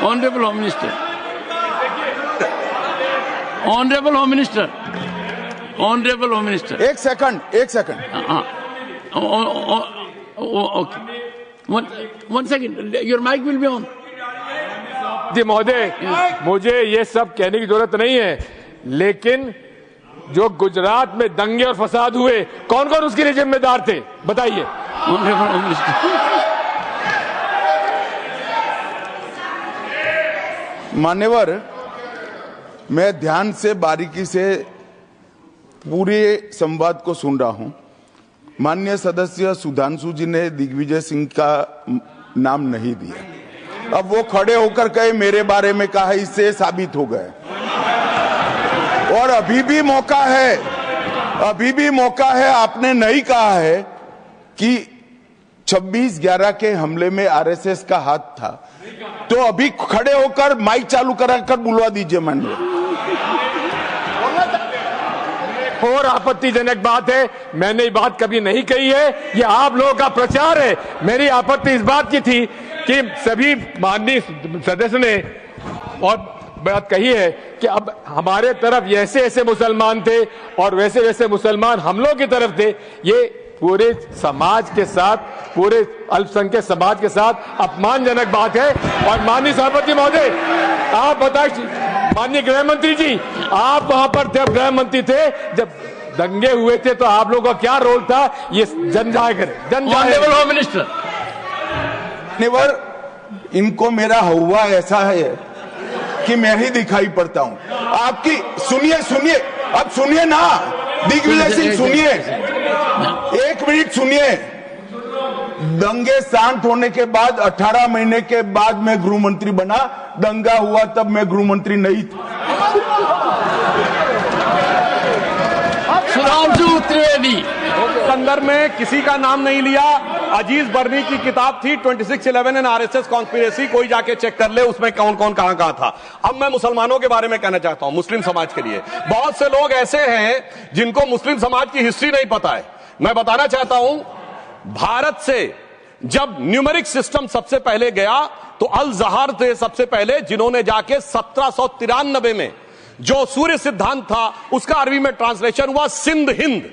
Honourable home minister, honourable home minister, honourable home minister, एक second okay, one second, your mic will be on. जी महोदय, मुझे ये सब कहने की जरूरत नहीं है, लेकिन जो गुजरात में दंगे और फसाद हुए, कौन कौन उसके लिए जिम्मेदार थे, बताइए। Honourable home minister. मान्यवर, मैं ध्यान से बारीकी से पूरे संवाद को सुन रहा हूं। माननीय सदस्य सुधांशु जी ने दिग्विजय सिंह का नाम नहीं दिया। अब वो खड़े होकर कहे मेरे बारे में कहा, इससे साबित हो गए। और अभी भी मौका है, आपने नहीं कहा है कि 26/11 के हमले में आरएसएस का हाथ था, तो अभी खड़े होकर माइक चालू कराकर बुलवा दीजिए माननीय। और आपत्तिजनक बात है, मैंने ये बात कभी नहीं कही है, ये आप लोगों का प्रचार है। मेरी आपत्ति इस बात की थी कि सभी माननीय सदस्य ने और बात कही है कि अब हमारे तरफ ऐसे ऐसे मुसलमान थे और वैसे वैसे मुसलमान हम लोग की तरफ थे। ये पूरे समाज के साथ, पूरे अल्पसंख्यक समाज के साथ अपमानजनक बात है। और माननीय सभापति महोदय, आप बताइए, माननीय गृह मंत्री जी, आप वहां पर थे, गृह मंत्री थे जब दंगे हुए थे, तो आप लोगों का क्या रोल था, ये जन जाहिर होम मिनिस्टर। इनको मेरा हुआ ऐसा है कि मैं ही दिखाई पड़ता हूं। आपकी सुनिए, अब सुनिए ना दिग्विजय सिंह, सुनिए, एक मिनट सुनिए। दंगे शांत होने के बाद 18 महीने के बाद मैं गृह मंत्री बना। दंगा हुआ तब मैं गृह मंत्री नहीं था। सुधांशु त्रिवेदी संदर्भ में किसी का नाम नहीं लिया। अजीज बर्नी की किताब थी 2611 एंड आरएसएस कॉन्स्पिरेसी, कोई जाके चेक कर ले उसमें कौन कौन कहां था। अब मैं मुसलमानों के बारे में कहना चाहता हूं, मुस्लिम समाज के लिए। बहुत से लोग ऐसे हैं जिनको मुस्लिम समाज की हिस्ट्री नहीं पता है। मैं बताना चाहता हूं, भारत से जब न्यूमेरिक सिस्टम सबसे पहले गया तो अल जहर थे सबसे पहले, जिन्होंने जाके 1793 में जो सूर्य सिद्धांत था उसका अरबी में ट्रांसलेशन हुआ सिंध हिंद।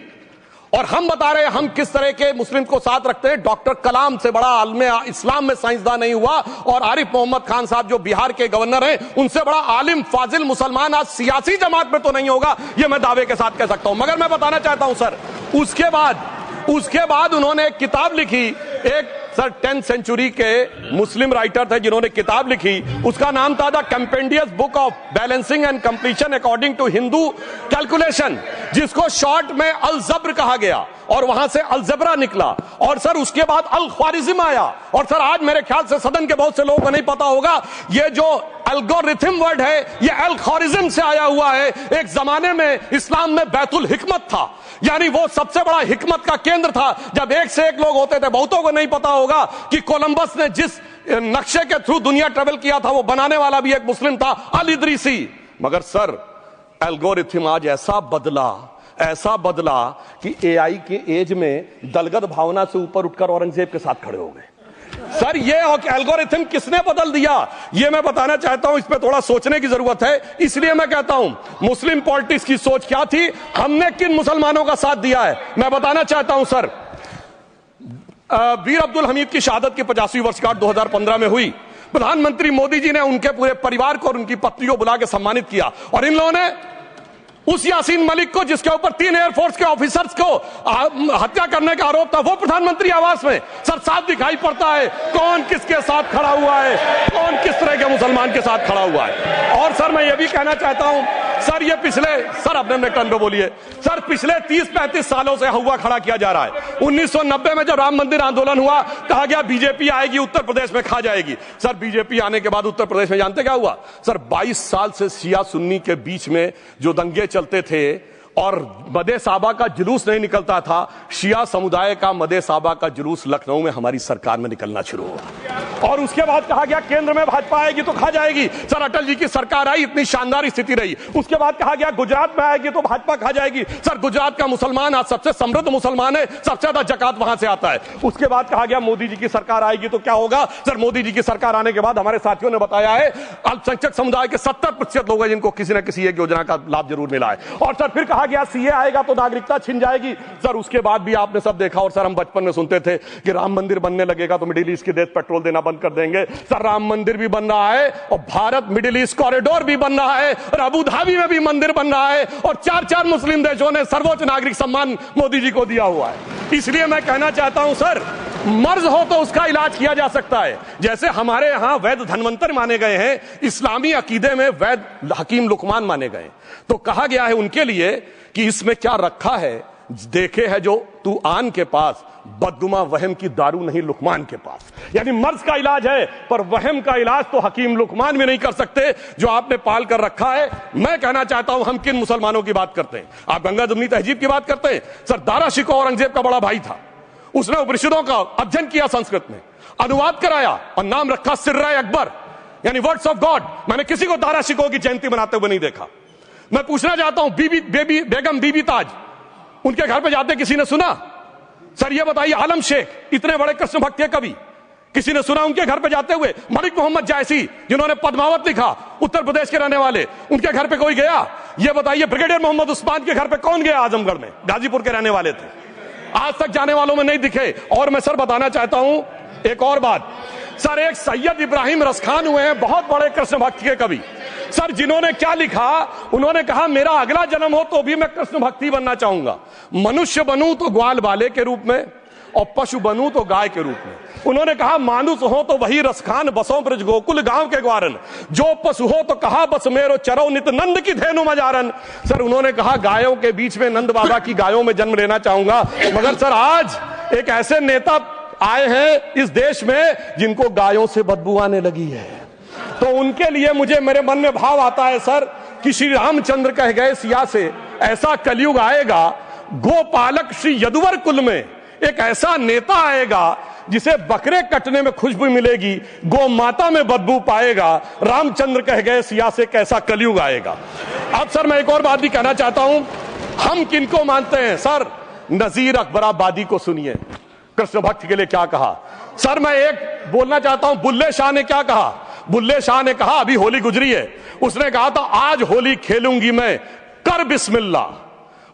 और हम बता रहे हैं हम किस तरह के मुस्लिम को साथ रखते हैं। डॉक्टर कलाम से बड़ा आलिम इस्लाम में साइंसदान नहीं हुआ, और आरिफ मोहम्मद खान साहब जो बिहार के गवर्नर हैं, उनसे बड़ा आलिम फाजिल मुसलमान आज सियासी जमात में तो नहीं होगा, यह मैं दावे के साथ कह सकता हूं। मगर मैं बताना चाहता हूं सर, उसके बाद उन्होंने एक किताब लिखी, एक सर 10th सेंचुरी के मुस्लिम राइटर थे जिन्होंने किताब लिखी, उसका नाम था the compendious book of balancing and completion according to Hindu calculation, जिसको शॉर्ट में अल जब्र कहा गया, और वहां से अलजबरा निकला। और सर उसके बाद अल ख्वारिज्म आया। और सर आज मेरे ख्याल से सदन के बहुत से लोगों को नहीं पता होगा, ये जो एल्गोरिथम वर्ड है ये अल ख्वारिज्म से आया हुआ है। एक जमाने में इस्लाम में बैतुल हिकमत था, यानी वो सबसे बड़ा हिकमत का केंद्र था। जब एक से एक लोग होते थे, बहुतों को नहीं पता होगा कि कोलंबस ने जिस नक्शे के थ्रू दुनिया ट्रेवल किया था, वो बनाने वाला भी एक मुस्लिम था, अल इदरीसी। मगर सर एल्गोरिथम आज ऐसा बदला कि एआई के एज में दलगत भावना से ऊपर उठकर औरंगजेब के साथ खड़े हो गए। सर ये एल्गोरिथम किसने बदल दिया, ये मैं बताना चाहता हूं। इस पे थोड़ा सोचने की जरूरत है। इसलिए मैं कहता हूं मुस्लिम पॉलिटिक्स की सोच क्या थी, हमने किन मुसलमानों का साथ दिया है, मैं बताना चाहता हूं। सर वीर अब्दुल हमीद की शहादत की 50वीं वर्षगांठ 2015 में हुई। प्रधानमंत्री मोदी जी ने उनके पूरे परिवार को और उनकी पत्नी को बुला के सम्मानित किया, और इन लोगों ने उस यासीन मलिक को, जिसके ऊपर 3 एयरफोर्स के ऑफिसर्स को हत्या करने का आरोप था, वो प्रधानमंत्री आवास में। सर साफ दिखाई पड़ता है कौन किसके साथ खड़ा हुआ है, कौन किस तरह के मुसलमान के साथ खड़ा हुआ है। और सर मैं ये भी कहना चाहता हूं, सर ये सर अपने टर्न पे बोलिए। सर पिछले 30-35 सालों से हुआ खड़ा किया जा रहा है। 1990 में जब राम मंदिर आंदोलन हुआ, कहा गया बीजेपी आएगी उत्तर प्रदेश में खा जाएगी। सर बीजेपी आने के बाद उत्तर प्रदेश में जानते क्या हुआ? सर 22 साल से शिया सुन्नी के बीच में जो दंगे चलते थे, और मदे साबा का जुलूस नहीं निकलता था, शिया समुदाय का मदे साबा का जुलूस लखनऊ में हमारी सरकार में निकलना शुरू हुआ। और उसके बाद कहा गया केंद्र में भाजपा आएगी तो खा जाएगी। सर अटल जी की सरकार आई, इतनी शानदार स्थिति रही। उसके बाद कहा गया गुजरात में आएगी तो भाजपा खा जाएगी। सर गुजरात का मुसलमान आज सबसे समृद्ध मुसलमान है, सबसे ज्यादा जकात वहां से आता है। उसके बाद कहा गया मोदी जी की सरकार आएगी तो क्या होगा। सर मोदी जी की सरकार आने के बाद हमारे साथियों ने बताया है अल्पसंख्यक समुदाय के 70% लोग हैं जिनको किसी न किसी एक योजना का लाभ जरूर मिला है। और सर फिर कहा गया सीए आएगा तो नागरिकता छिन जाएगी। सर उसके बाद भी आपने सब देखा। और सर हम बचपन में सुनते थे कि राम मंदिर बनने लगेगा तो मिडिल ईस्ट के देश पेट्रोल देना बंद कर देंगे। सर राम मंदिर भी बन रहा है और भारत मिडिल ईस्ट कॉरिडोर भी बन रहा है और अबू धाबी में भी मंदिर बन रहा है और 4 मुस्लिम देशों ने सर्वोच्च नागरिक सम्मान मोदी जी को दिया हुआ है। इसलिए मैं कहना चाहता हूं सर, मर्ज हो तो उसका इलाज किया जा सकता है। जैसे हमारे यहां वैद धन्वंतर माने गए हैं, इस्लामी अकीदे में वैद हकीम लुकमान माने गए, तो कहा गया है उनके लिए कि इसमें क्या रखा है, देखे है जो तू आन के पास, बदगुमा वहम की दारू नहीं लुकमान के पास। यानी मर्ज का इलाज है पर वहम का इलाज तो हकीम लुकमान भी नहीं कर सकते जो आपने पाल कर रखा है। मैं कहना चाहता हूं हम किन मुसलमानों की बात करते हैं। आप गंगा जमुनी तहजीब की बात करते हैं। सर दारा शिकोह औरंगजेब का बड़ा भाई था, उसने उपनिषदों का अध्ययन किया, संस्कृत में अनुवाद कराया और नाम रखा सिर्रा अकबर, यानी वर्ड्स ऑफ गॉड। मैंने किसी को दारा शिकोह की जयंती मनाते हुए नहीं देखा। मैं पूछना चाहता हूं बेगम बीबी ताज, उनके घर पे जाते किसी ने सुना? सर ये बताइए, आलम शेख इतने बड़े कृष्ण भक्त के कवि, किसी ने सुना उनके घर पे जाते हुए? मलिक मोहम्मद जायसी जिन्होंने पद्मावत लिखा, उत्तर प्रदेश के रहने वाले, उनके घर पे कोई गया? ये बताइए ब्रिगेडियर मोहम्मद उस्मान के घर पे कौन गया? आजमगढ़ में, गाजीपुर के रहने वाले थे, आज तक जाने वालों में नहीं दिखे। और मैं सर बताना चाहता हूं एक और बात। सर एक सैयद इब्राहिम रसखान हुए हैं, बहुत बड़े कृष्ण भक्त के कवि। सर जिन्होंने क्या लिखा, उन्होंने कहा मेरा अगला जन्म हो तो भी मैं कृष्ण भक्ति बनना चाहूंगा। मनुष्य बनूं तो ग्वाल बाले के रूप में और पशु बनूं तो गाय के रूप में। उन्होंने कहा मानुष हो तो वही रसखान, बसों ब्रज गोकुल गांव के ग्वारन। जो पशु हो तो कहा बस मेरो चरो नित नंद की धेनु मजारन। सर उन्होंने कहा गायों के बीच में नंद बाबा की गायों में जन्म लेना चाहूंगा। मगर सर आज एक ऐसे नेता आए हैं इस देश में जिनको गायों से बदबू आने लगी है, तो उनके लिए मुझे मेरे मन में भाव आता है सर कि श्री रामचंद्र कह गए सिया से, ऐसा कलयुग आएगा गोपालक श्री यदुवर कुल में एक ऐसा नेता आएगा जिसे बकरे कटने में खुशबू मिलेगी, गौ माता में बदबू पाएगा। रामचंद्र कह गए सिया से कैसा कलयुग आएगा। अब सर मैं एक और बात भी कहना चाहता हूं, हम किनको मानते हैं? सर नजीर अकबराबादी को सुनिए, कृष्ण भक्त के लिए क्या कहा। सर मैं एक बोलना चाहता हूं, बुल्ले शाह ने क्या कहा। बुल्ले शाह ने कहा, अभी होली गुजरी है, उसने कहा था आज होली खेलूंगी मैं, कर बिस्मिल्लाह।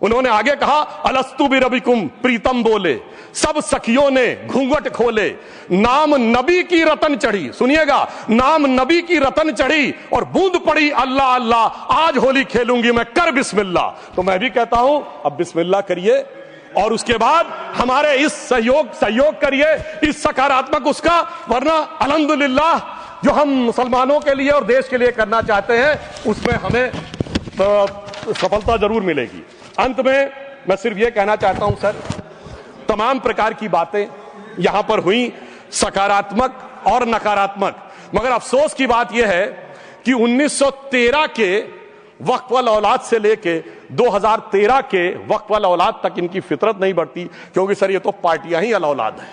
उन्होंने आगे कहा अलस्तु बि रबिकुम, प्रीतम बोले, सब सखियों ने घूंघट खोले, नाम नबी की रतन चढ़ी, सुनिएगा, नाम नबी की रतन चढ़ी और बूंद पड़ी अल्लाह अल्लाह, आज होली खेलूंगी मैं, कर बिस्मिल्लाह। तो मैं भी कहता हूं अब बिस्मिल्लाह करिए और उसके बाद हमारे इस सहयोग करिए, इस सकारात्मक उसका, वरना अल्हम्दुलिल्लाह जो हम मुसलमानों के लिए और देश के लिए करना चाहते हैं उसमें हमें सफलता जरूर मिलेगी। अंत में मैं सिर्फ ये कहना चाहता हूं सर, तमाम प्रकार की बातें यहां पर हुई, सकारात्मक और नकारात्मक, मगर अफसोस की बात यह है कि 1913 के वक्फ वाल औलाद से लेके 2013 के वक्फ वाल औलाद तक इनकी फितरत नहीं बढ़ती, क्योंकि सर ये तो पार्टियां ही अल औलाद हैं,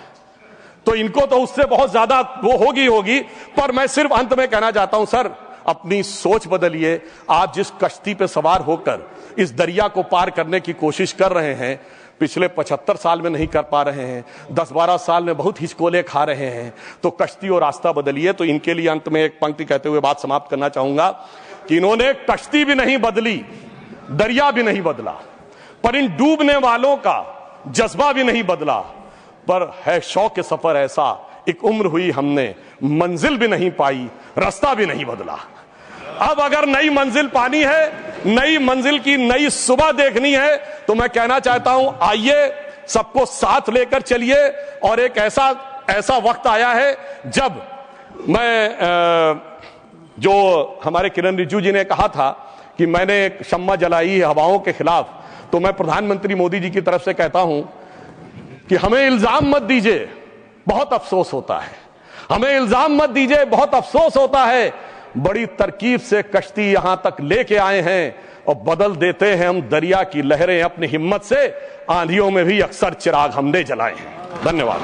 तो इनको तो उससे बहुत ज्यादा वो होगी। पर मैं सिर्फ अंत में कहना चाहता हूं सर, अपनी सोच बदलिए। आप जिस कश्ती पे सवार होकर इस दरिया को पार करने की कोशिश कर रहे हैं, पिछले 75 साल में नहीं कर पा रहे हैं, 10-12 साल में बहुत हिचकोले खा रहे हैं, तो कश्ती और रास्ता बदलिए। तो इनके लिए अंत में एक पंक्ति कहते हुए बात समाप्त करना चाहूंगा कि इन्होंने कश्ती भी नहीं बदली, दरिया भी नहीं बदला, पर इन डूबने वालों का जज्बा भी नहीं बदला, पर है शौक के सफर ऐसा, एक उम्र हुई हमने, मंजिल भी नहीं पाई, रास्ता भी नहीं बदला। अब अगर नई मंजिल पानी है, नई मंजिल की नई सुबह देखनी है, तो मैं कहना चाहता हूं आइए सबको साथ लेकर चलिए। और एक ऐसा वक्त आया है जब मैं जो हमारे किरण रिजिजू जी ने कहा था कि मैंने एक शम्मा जलाई हवाओं के खिलाफ, तो मैं प्रधानमंत्री मोदी जी की तरफ से कहता हूं कि हमें इल्जाम मत दीजिए, बहुत अफसोस होता है, हमें इल्जाम मत दीजिए, बहुत अफसोस होता है। बड़ी तरकीब से कश्ती यहां तक लेके आए हैं, और बदल देते हैं हम दरिया की लहरें अपनी हिम्मत से, आंधियों में भी अक्सर चिराग हमने जलाए हैं। धन्यवाद।